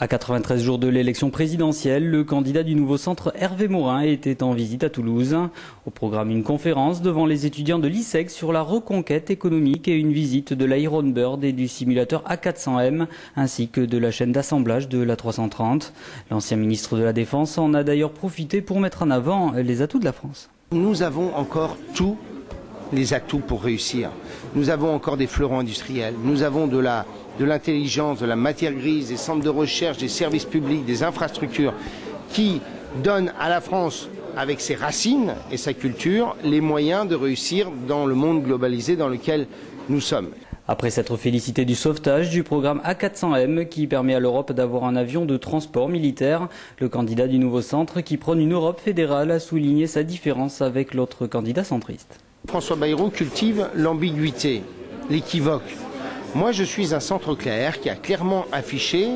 À 93 jours de l'élection présidentielle, le candidat du nouveau centre Hervé Morin était en visite à Toulouse. Au programme, une conférence devant les étudiants de l'ISEG sur la reconquête économique et une visite de l'Iron Bird et du simulateur A400M, ainsi que de la chaîne d'assemblage de l'A330. L'ancien ministre de la Défense en a d'ailleurs profité pour mettre en avant les atouts de la France. Nous avons encore tous les atouts pour réussir. Nous avons encore des fleurons industriels, nous avons de l'intelligence, de la matière grise, des centres de recherche, des services publics, des infrastructures qui donnent à la France, avec ses racines et sa culture, les moyens de réussir dans le monde globalisé dans lequel nous sommes. Après s'être félicité du sauvetage du programme A400M qui permet à l'Europe d'avoir un avion de transport militaire, le candidat du nouveau centre qui prône une Europe fédérale a souligné sa différence avec l'autre candidat centriste. François Bayrou cultive l'ambiguïté, l'équivoque. Moi, je suis un centre clair qui a clairement affiché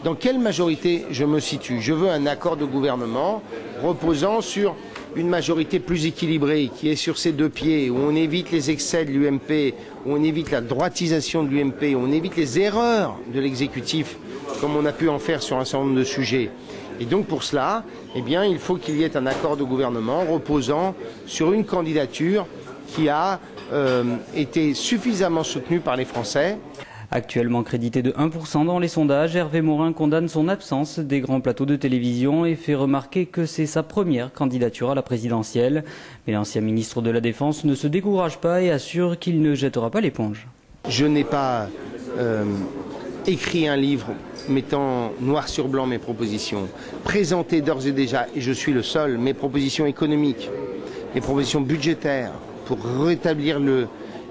dans quelle majorité je me situe. Je veux un accord de gouvernement reposant sur une majorité plus équilibrée, qui est sur ses deux pieds, où on évite les excès de l'UMP, où on évite la droitisation de l'UMP, où on évite les erreurs de l'exécutif, comme on a pu en faire sur un certain nombre de sujets. Et donc pour cela, eh bien, il faut qu'il y ait un accord de gouvernement reposant sur une candidature qui a été suffisamment soutenue par les Français. Actuellement crédité de 1% dans les sondages, Hervé Morin condamne son absence des grands plateaux de télévision et fait remarquer que c'est sa première candidature à la présidentielle. Mais l'ancien ministre de la Défense ne se décourage pas et assure qu'il ne jettera pas l'éponge. Je n'ai pas écrit un livre mettant noir sur blanc mes propositions, présenté d'ores et déjà, et je suis le seul, mes propositions économiques, mes propositions budgétaires pour rétablir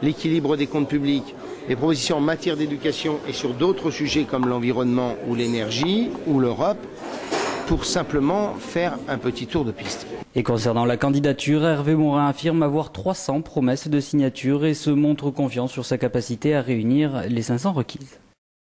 l'équilibre des comptes publics, les propositions en matière d'éducation et sur d'autres sujets comme l'environnement ou l'énergie ou l'Europe, pour simplement faire un petit tour de piste. Et concernant la candidature, Hervé Morin affirme avoir 300 promesses de signature et se montre confiant sur sa capacité à réunir les 500 requises.